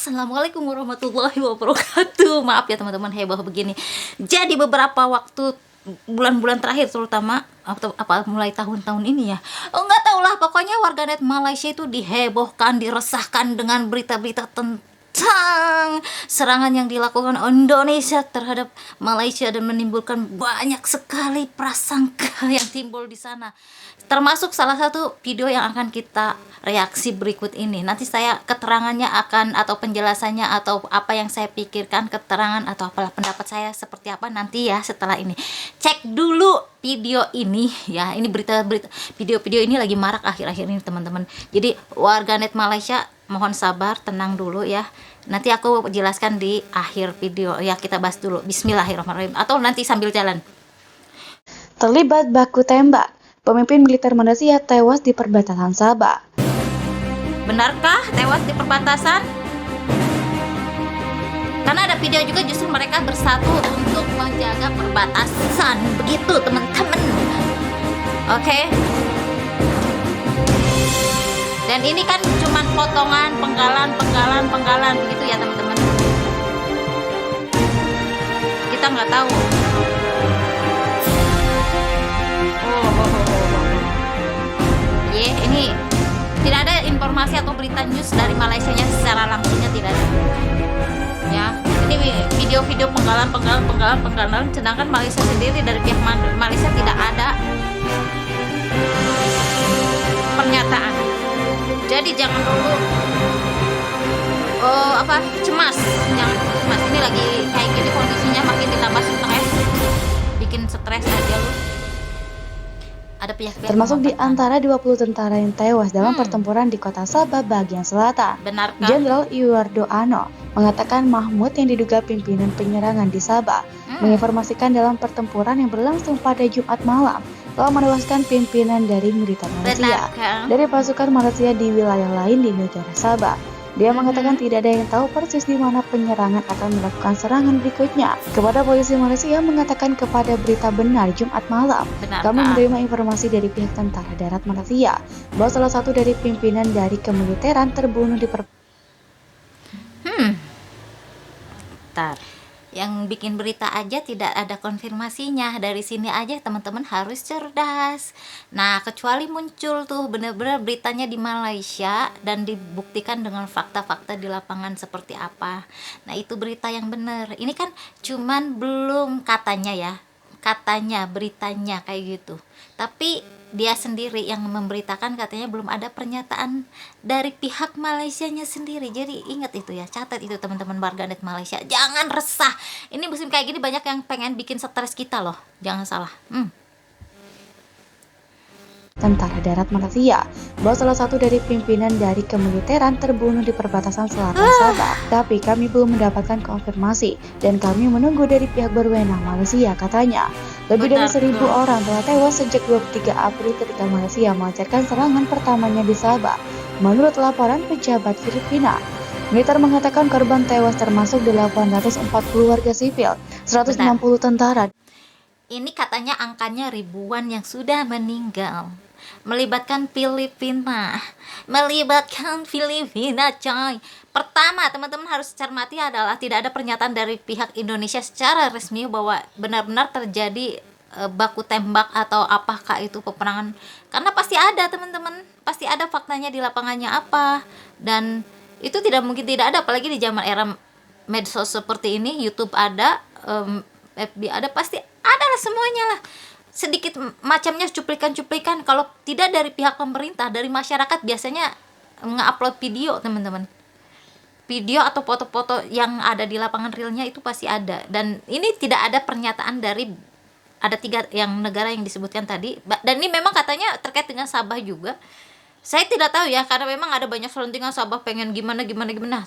Assalamualaikum warahmatullahi wabarakatuh. Maaf ya teman-teman, heboh begini. Jadi beberapa waktu bulan-bulan terakhir terutama atau mulai tahun-tahun ini ya, nggak tahu lah, pokoknya warganet Malaysia itu dihebohkan, diresahkan dengan berita-berita tentang serangan yang dilakukan Indonesia terhadap Malaysia dan menimbulkan banyak sekali prasangka yang timbul di sana. Termasuk salah satu video yang akan kita reaksi berikut ini. Nanti saya keterangannya akan, atau penjelasannya, atau apa yang saya pikirkan, keterangan atau apalah pendapat saya seperti apa nanti ya setelah ini. Cek dulu video ini ya. Ini berita-berita, video-video ini lagi marak akhir-akhir ini teman-teman. Jadi warganet Malaysia mohon sabar, tenang dulu ya. Nanti aku jelaskan di akhir video ya. Kita bahas dulu. Bismillahirrahmanirrahim, atau nanti sambil jalan. Terlibat baku tembak, pemimpin militer Malaysia tewas di perbatasan Sabah. Benarkah tewas di perbatasan? Karena ada video juga justru mereka bersatu untuk menjaga perbatasan. Begitu teman-teman. Oke. Dan ini kan cuman potongan, penggalan begitu ya teman-teman. Kita nggak tahu. Ini tidak ada informasi atau berita news dari Malaysia nya secara langsungnya, tidak ada ya. Ini video-video penggalan, sedangkan Malaysia sendiri, dari pihak Malaysia tidak ada pernyataan. Jadi jangan dulu cemas, jangan cemas. Ini lagi kayak gini kondisinya, makin ditambah stres, bikin stres aja lu. Ada pihak-pihak termasuk di antara 20 tentara yang tewas dalam pertempuran di kota Sabah bagian selatan. Benarkah? Jenderal Yuwardo Ano mengatakan Mahmud yang diduga pimpinan penyerangan di Sabah menginformasikan dalam pertempuran yang berlangsung pada Jumat malam telah menewaskan pimpinan dari militer Malaysia dari pasukan Malaysia di wilayah lain di negara Sabah. Dia mengatakan tidak ada yang tahu persis di mana penyerangan akan melakukan serangan berikutnya. Kepada polisi Malaysia mengatakan kepada Berita Benar Jumat malam, kami menerima informasi dari pihak tentara darat Malaysia bahwa salah satu dari pimpinan dari kemiliteran terbunuh di Yang bikin berita aja tidak ada konfirmasinya. Dari sini aja teman-teman harus cerdas. Nah, kecuali muncul tuh bener-bener beritanya di Malaysia dan dibuktikan dengan fakta-fakta di lapangan seperti apa. Nah, itu berita yang bener. Ini kan cuman belum katanya ya. Katanya, beritanya kayak gitu. Tapi dia sendiri yang memberitakan katanya belum ada pernyataan dari pihak Malaysianya sendiri. Jadi ingat itu ya, catat itu teman-teman warganet Malaysia. Jangan resah. Ini musim kayak gini banyak yang pengen bikin stres kita loh. Jangan salah. Tentara darat Malaysia bahwa salah satu dari pimpinan dari kemiliteran terbunuh di perbatasan selatan Sabah. Tapi kami belum mendapatkan konfirmasi dan kami menunggu dari pihak berwenang Malaysia, katanya. Lebih dari 1.000 orang telah tewas sejak 23 April ketika Malaysia melancarkan serangan pertamanya di Sabah. Menurut laporan pejabat Filipina, militer mengatakan korban tewas termasuk 840 warga sipil, 160 tentara. Ini katanya angkanya ribuan yang sudah meninggal. Melibatkan Filipina, coy. Pertama, teman-teman harus cermati adalah tidak ada pernyataan dari pihak Indonesia secara resmi bahwa benar-benar terjadi baku tembak atau apakah itu peperangan. Karena pasti ada teman-teman, pasti ada faktanya di lapangannya apa. Dan itu tidak mungkin tidak ada, apalagi di zaman era medsos seperti ini. YouTube ada, FB ada, pasti ada lah semuanya lah. Sedikit macamnya cuplikan-cuplikan. Kalau tidak dari pihak pemerintah, dari masyarakat biasanya nge-upload video teman-teman. Video atau foto-foto yang ada di lapangan realnya itu pasti ada. Dan ini tidak ada pernyataan dari, ada 3 yang negara yang disebutkan tadi. Dan ini memang katanya terkait dengan Sabah juga. Saya tidak tahu ya, karena memang ada banyak selentingan Sabah pengen gimana.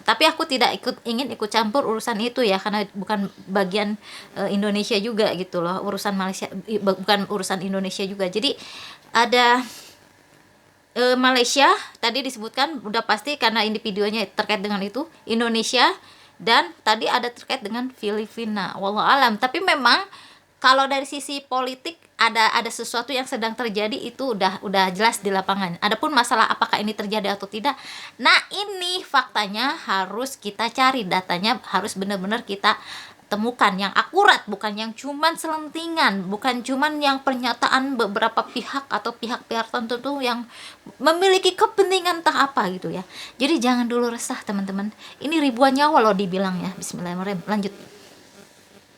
Tapi aku tidak ingin ikut campur urusan itu ya, karena bukan bagian Indonesia juga gitu loh. Urusan Malaysia bukan urusan Indonesia juga. Jadi ada Malaysia tadi disebutkan udah pasti karena ini videonya terkait dengan itu, Indonesia, dan tadi ada terkait dengan Filipina. Wallahu alam. Tapi memang kalau dari sisi politik ada sesuatu yang sedang terjadi, itu udah jelas di lapangan. Adapun masalah apakah ini terjadi atau tidak, nah ini faktanya harus kita cari, datanya harus benar-benar kita temukan yang akurat, bukan yang cuman selentingan, bukan cuman yang pernyataan beberapa pihak atau pihak-pihak tertentu yang memiliki kepentingan entah apa gitu ya. Jadi jangan dulu resah teman-teman, ini ribuan nyawa loh dibilang ya. Bismillahirrahmanirrahim, lanjut.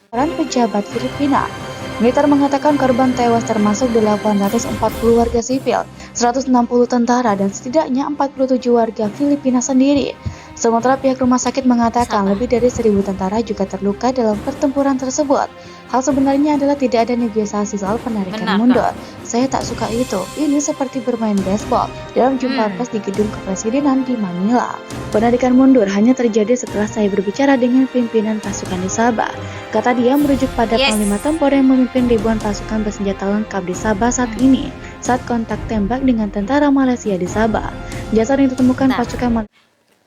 Pejabat Filipina. Militer mengatakan korban tewas termasuk 840 warga sipil, 160 tentara, dan setidaknya 47 warga Filipina sendiri. Sementara pihak rumah sakit mengatakan lebih dari 1.000 tentara juga terluka dalam pertempuran tersebut. Hal sebenarnya adalah tidak ada negosiasi soal penarikan Benar, mundur. Saya tak suka itu. Ini seperti bermain baseball dalam jumpa pers di gedung kepresidenan di Manila. Penarikan mundur hanya terjadi setelah saya berbicara dengan pimpinan pasukan di Sabah. Kata dia merujuk pada Panglima Tempur yang memimpin ribuan pasukan bersenjata lengkap di Sabah saat ini, saat kontak tembak dengan tentara Malaysia di Sabah. Jasad yang ditemukan pasukan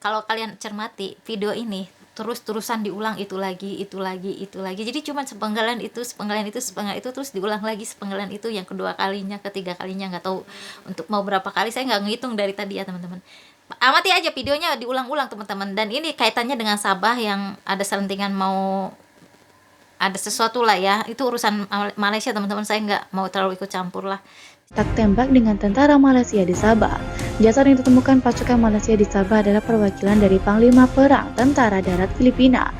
Kalau kalian cermati video ini, terus-terusan diulang itu lagi. Jadi cuma sepenggalan itu, terus diulang lagi sepenggalan itu, yang kedua kalinya, ketiga kalinya, nggak tahu untuk mau berapa kali, saya nggak ngitung dari tadi ya teman-teman. Amati aja videonya, diulang-ulang teman-teman. Dan ini kaitannya dengan Sabah yang ada selentingan mau ada sesuatu lah ya, itu urusan Malaysia teman-teman, saya nggak mau terlalu ikut campur lah. Tak tembak dengan tentara Malaysia di Sabah. Jasad yang ditemukan pasukan Malaysia di Sabah adalah perwakilan dari Panglima Perang Tentara Darat Filipina.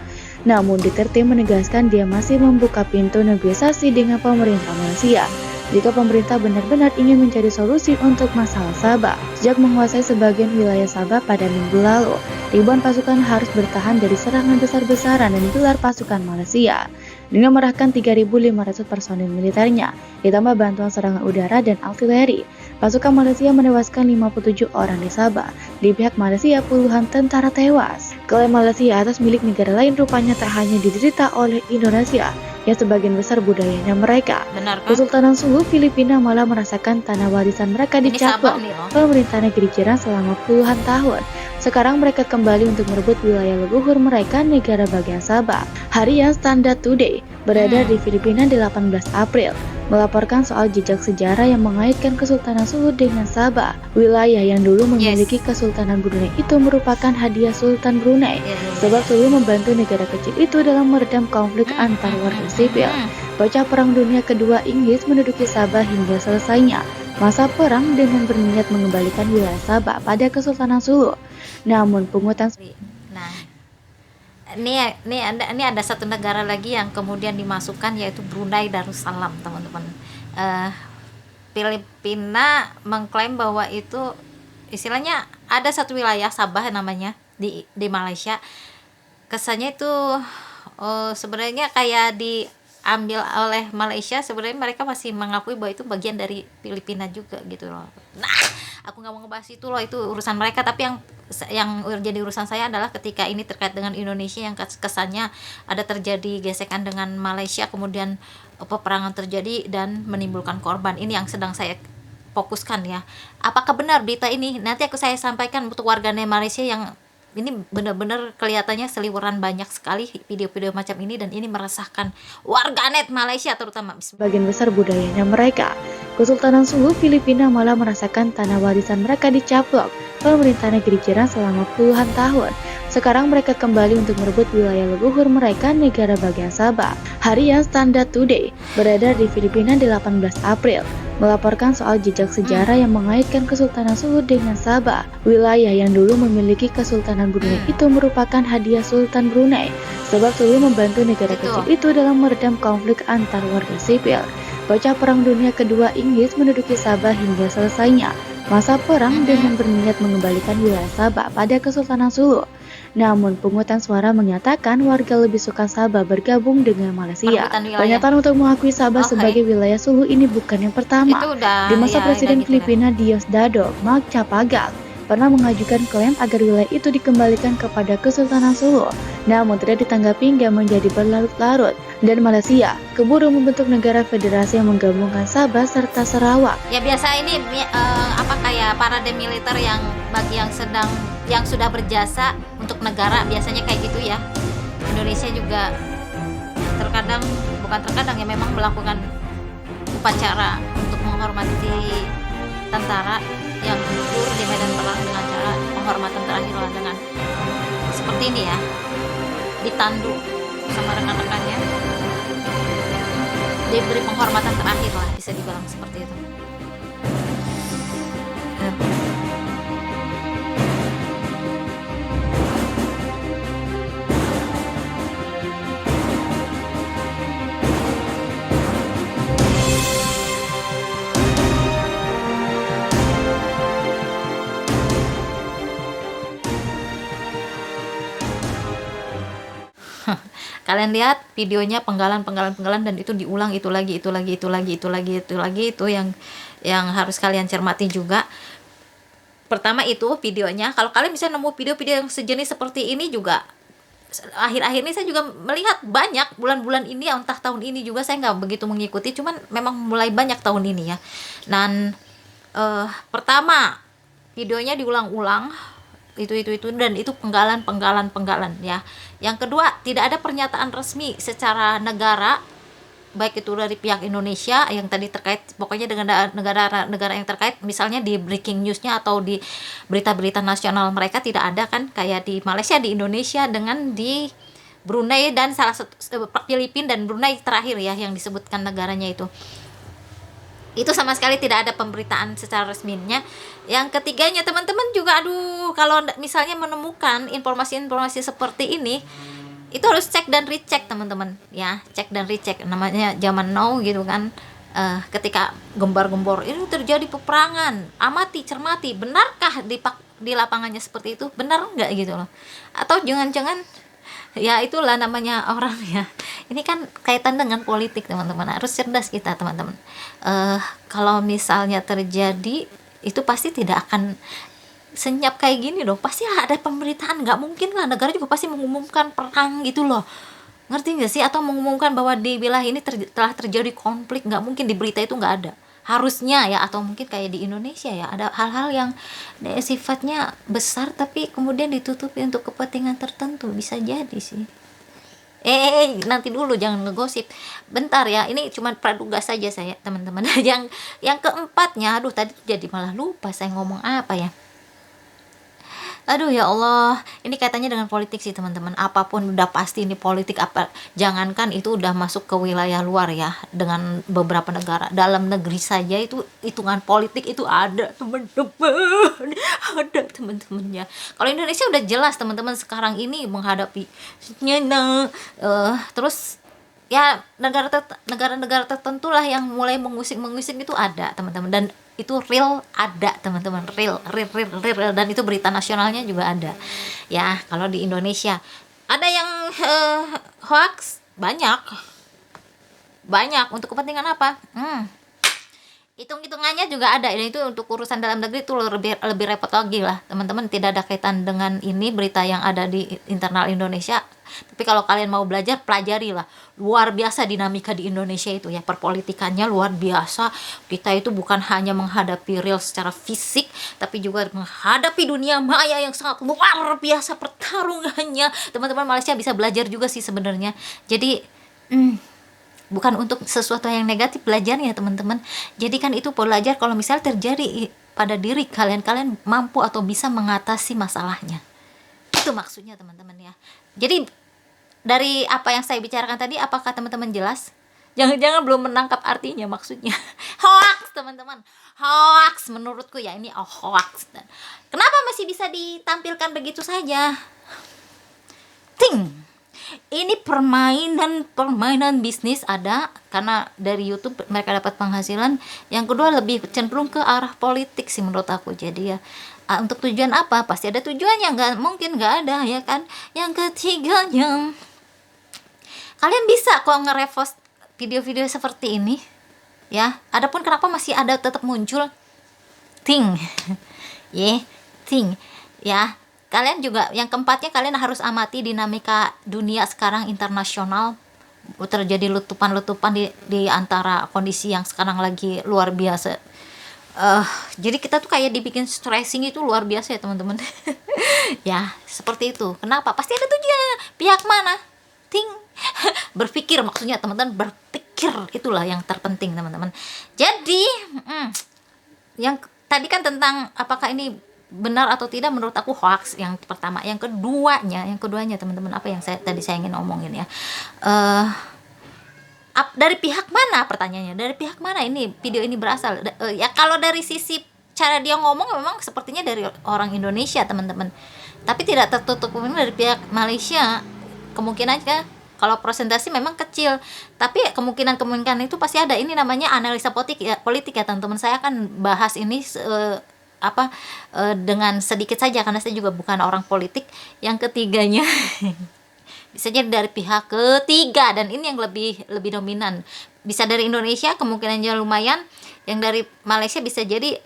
Namun Duterte menegaskan dia masih membuka pintu negosiasi dengan pemerintah Malaysia jika pemerintah benar-benar ingin mencari solusi untuk masalah Sabah. Sejak menguasai sebagian wilayah Sabah pada minggu lalu, ribuan pasukan harus bertahan dari serangan besar-besaran dan gelar pasukan Malaysia. Dengan mengerahkan 3.500 personil militernya, ditambah bantuan serangan udara dan artileri, pasukan Malaysia menewaskan 57 orang di Sabah. Di pihak Malaysia, puluhan tentara tewas. Klaim Malaysia atas milik negara lain rupanya tak hanya diderita oleh Indonesia, yang sebagian besar budayanya mereka. Benar kan? Kesultanan Sulu Filipina malah merasakan tanah warisan mereka dicaplok pemerintah negeri jiran selama puluhan tahun. Sekarang mereka kembali untuk merebut wilayah leluhur mereka, negara bagian Sabah. Harian Standard Today beredar di Filipina 18 April melaporkan soal jejak sejarah yang mengaitkan Kesultanan Sulu dengan Sabah. Wilayah yang dulu memiliki Kesultanan Brunei itu merupakan hadiah Sultan Brunei, sebab Sulu membantu negara kecil itu dalam meredam konflik antar warga sipil. Pasca Perang Dunia Kedua, Inggris menduduki Sabah hingga selesainya masa perang dengan berniat mengembalikan wilayah Sabah pada Kesultanan Sulu. Namun pungutan ini ada satu negara lagi yang kemudian dimasukkan, yaitu Brunei Darussalam teman-teman. Filipina mengklaim bahwa itu istilahnya ada satu wilayah Sabah namanya di Malaysia. Kesannya itu sebenarnya kayak diambil oleh Malaysia, sebenarnya mereka masih mengakui bahwa itu bagian dari Filipina juga gitu loh. Nah, aku nggak mau ngebahas itu loh, itu urusan mereka. Tapi yang jadi urusan saya adalah ketika ini terkait dengan Indonesia, yang kesannya ada terjadi gesekan dengan Malaysia, kemudian peperangan terjadi dan menimbulkan korban. Ini yang sedang saya fokuskan ya. Apakah benar berita ini? Nanti saya sampaikan untuk warganet Malaysia yang ini benar-benar kelihatannya seliweran banyak sekali video-video macam ini, dan ini meresahkan warganet Malaysia terutama. Bagian besar budayanya mereka. Kesultanan Sulu Filipina malah merasakan tanah warisan mereka dicaplok pemerintah negeri jiran selama puluhan tahun. Sekarang mereka kembali untuk merebut wilayah leluhur mereka, negara bagian Sabah. Harian Standard Today beredar di Filipina 18 April melaporkan soal jejak sejarah yang mengaitkan Kesultanan Sulu dengan Sabah. Wilayah yang dulu memiliki Kesultanan Brunei itu merupakan hadiah Sultan Brunei, sebab Sulu membantu negara kecil itu dalam meredam konflik antar warga sipil. Pasca Perang Dunia Kedua, Inggris menduduki Sabah hingga selesainya masa perang dengan berniat mengembalikan wilayah Sabah pada Kesultanan Sulu. Namun pungutan suara menyatakan warga lebih suka Sabah bergabung dengan Malaysia. Pernyataan untuk mengakui Sabah sebagai wilayah Sulu ini bukan yang pertama. Di masa Presiden Filipina Diosdado Macapagal pernah mengajukan klaim agar wilayah itu dikembalikan kepada Kesultanan Sulu, namun tidak ditanggapi hingga menjadi berlarut-larut, dan Malaysia keburu membentuk negara federasi yang menggabungkan Sabah serta Sarawak. Ya biasa ini kayak parade militer yang bagi yang sudah berjasa untuk negara, biasanya kayak gitu ya. Indonesia juga bukan terkadang ya memang melakukan upacara untuk menghormati tentara yang gugur di medan perang dengan cara penghormatan terakhir lah, dengan seperti ini ya, ditandu sama rekan-rekannya, diberi penghormatan terakhir lah, bisa dibilang seperti itu. Kalian lihat videonya, penggalan dan itu diulang, itu lagi itu yang harus kalian cermati juga. Pertama itu videonya, kalau kalian bisa nemu video-video yang sejenis seperti ini juga, akhir-akhir ini saya juga melihat banyak, bulan-bulan ini, entah tahun ini juga saya nggak begitu mengikuti, cuman memang mulai banyak tahun ini ya. Dan pertama videonya diulang-ulang, itu dan itu penggalan ya. Yang kedua, tidak ada pernyataan resmi secara negara, baik itu dari pihak Indonesia yang tadi terkait, pokoknya dengan negara yang terkait, misalnya di breaking newsnya atau di berita-berita nasional mereka tidak ada kan, kayak di Malaysia, di Indonesia, dengan di Brunei dan salah satu Filipina dan Brunei terakhir ya yang disebutkan negaranya itu sama sekali tidak ada pemberitaan secara resminya. Yang ketiganya, teman-teman juga kalau misalnya menemukan informasi-informasi seperti ini, itu harus cek dan recheck teman-teman ya, cek dan recheck, namanya zaman now gitu kan. Ketika gembar-gembor ini terjadi peperangan, amati, cermati, benarkah di lapangannya seperti itu, benar enggak gitu loh, atau jangan-jangan ya itulah namanya orang ya, ini kan kaitan dengan politik teman-teman, harus cerdas kita teman-teman. Kalau misalnya terjadi itu pasti tidak akan senyap kayak gini dong, pasti ada pemberitaan, nggak mungkin lah negara juga pasti mengumumkan perang gitu loh, ngerti nggak sih, atau mengumumkan bahwa di wilayah ini telah terjadi konflik, nggak mungkin di berita itu, nggak ada harusnya ya. Atau mungkin kayak di Indonesia ya, ada hal-hal yang sifatnya besar tapi kemudian ditutupi untuk kepentingan tertentu, bisa jadi sih. Nanti dulu, jangan ngegosip bentar ya, ini cuma praduga saja saya teman-teman. yang keempatnya, tadi jadi malah lupa saya ngomong apa ya. Aduh ya Allah, ini kaitannya dengan politik sih teman-teman. Apapun udah pasti ini politik, apa jangankan itu udah masuk ke wilayah luar ya, dengan beberapa negara, dalam negeri saja itu hitungan politik itu ada teman-teman. Ada teman-temannya. Kalau Indonesia udah jelas teman-teman sekarang ini menghadapi terus ya negara-negara tertentu lah yang mulai mengusik itu ada teman-teman, dan itu real ada teman-teman, real, dan itu berita nasionalnya juga ada ya. Kalau di Indonesia ada yang hoax banyak untuk kepentingan apa, hitung-hitungannya juga ada, dan itu untuk urusan dalam negeri itu lebih repot lagi lah teman-teman, tidak ada kaitan dengan ini berita yang ada di internal Indonesia. Tapi kalau kalian mau belajar, pelajarilah, luar biasa dinamika di Indonesia itu ya, perpolitikannya luar biasa. Kita itu bukan hanya menghadapi real secara fisik, tapi juga menghadapi dunia maya yang sangat luar biasa pertarungannya. Teman-teman Malaysia bisa belajar juga sih sebenarnya. Jadi bukan untuk sesuatu yang negatif belajarnya teman-teman. Jadi kan itu belajar kalau misalnya terjadi pada diri kalian mampu atau bisa mengatasi masalahnya. Itu maksudnya teman-teman ya. Jadi dari apa yang saya bicarakan tadi, apakah teman-teman jelas? Jangan-jangan belum menangkap artinya maksudnya. Hoax teman-teman, hoax menurutku ya, ini hoax. Dan kenapa masih bisa ditampilkan begitu saja? Ini permainan bisnis ada, karena dari YouTube mereka dapat penghasilan. Yang kedua lebih cenderung ke arah politik sih menurut aku. Jadi ya untuk tujuan apa? Pasti ada tujuannya, nggak mungkin nggak ada ya kan. Yang ketiganya, kalian bisa kok nge-repost video-video seperti ini ya. Adapun kenapa masih ada tetap muncul, ya. Kalian juga yang keempatnya, kalian harus amati dinamika dunia sekarang internasional. Terjadi letupan-letupan di antara kondisi yang sekarang lagi luar biasa. Jadi kita tuh kayak dibikin stressing itu luar biasa ya teman-teman. Ya seperti itu. Kenapa? Pasti ada tujuannya. Pihak mana? Berpikir, maksudnya teman-teman berpikir berpikir, itulah yang terpenting teman-teman. Jadi yang tadi kan tentang apakah ini benar atau tidak, menurut aku hoax yang pertama. Yang keduanya teman-teman, apa yang tadi saya ingin omongin ya, dari pihak mana, pertanyaannya dari pihak mana ini video ini berasal. Ya kalau dari sisi cara dia ngomong memang sepertinya dari orang Indonesia teman-teman, tapi tidak tertutup kemungkinan dari pihak Malaysia. Kemungkinannya kalau persentase memang kecil, tapi kemungkinan itu pasti ada. Ini namanya analisa politik ya teman-teman. Saya akan bahas ini dengan sedikit saja karena saya juga bukan orang politik. Yang ketiganya bisa jadi dari pihak ketiga, dan ini yang lebih dominan. Bisa dari Indonesia, kemungkinannya lumayan. Yang dari Malaysia bisa jadi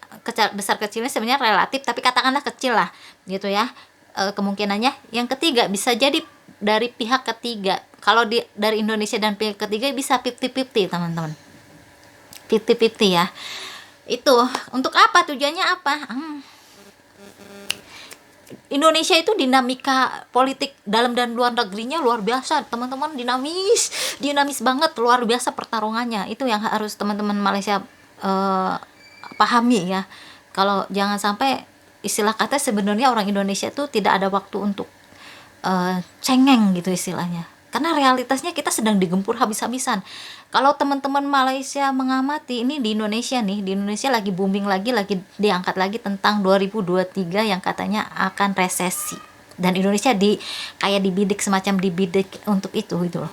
besar kecilnya sebenarnya relatif, tapi katakanlah kecil lah gitu ya kemungkinannya. Yang ketiga bisa jadi dari pihak ketiga. Kalau dari Indonesia dan pihak ketiga bisa 50-50 teman-teman, 50-50 ya. Itu untuk apa, tujuannya apa? Indonesia itu dinamika politik dalam dan luar negerinya luar biasa teman-teman, dinamis banget, luar biasa pertarungannya. Itu yang harus teman-teman Malaysia pahami ya. Kalau jangan sampai istilah kata sebenarnya orang Indonesia itu tidak ada waktu untuk cengeng gitu istilahnya, karena realitasnya kita sedang digempur habis-habisan. Kalau teman-teman Malaysia mengamati ini di Indonesia lagi booming lagi diangkat lagi tentang 2023 yang katanya akan resesi, dan Indonesia kayak dibidik untuk itu gitu loh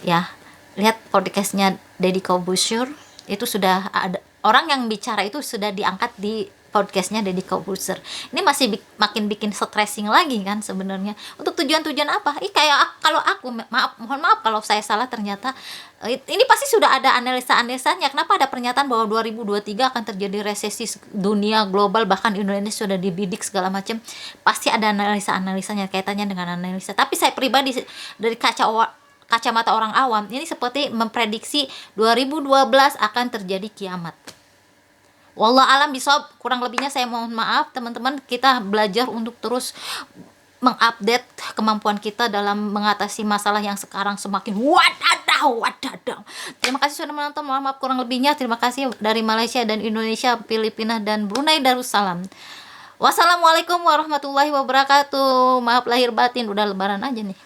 ya. Lihat podcastnya Deddy Corbuzier, itu sudah ada orang yang bicara, itu sudah diangkat di podcastnya Deddy Corbuzier. Ini masih makin bikin stressing lagi kan sebenarnya. Untuk tujuan apa? Kayak kalau aku mohon maaf kalau saya salah, ternyata ini pasti sudah ada analisa-analisanya. Kenapa ada pernyataan bahwa 2023 akan terjadi resesi dunia global, bahkan Indonesia sudah dibidik segala macam. Pasti ada analisa-analisanya, kaitannya dengan analisa. Tapi saya pribadi dari kacamata orang awam, ini seperti memprediksi 2012 akan terjadi kiamat. Wallah alam bisawab, kurang lebihnya saya mohon maaf teman-teman. Kita belajar untuk terus mengupdate kemampuan kita dalam mengatasi masalah yang sekarang semakin wadadaw. Terima kasih sudah menonton, mohon maaf kurang lebihnya. Terima kasih dari Malaysia dan Indonesia, Filipina dan Brunei Darussalam. Wassalamualaikum warahmatullahi wabarakatuh. Maaf lahir batin, udah lebaran aja nih.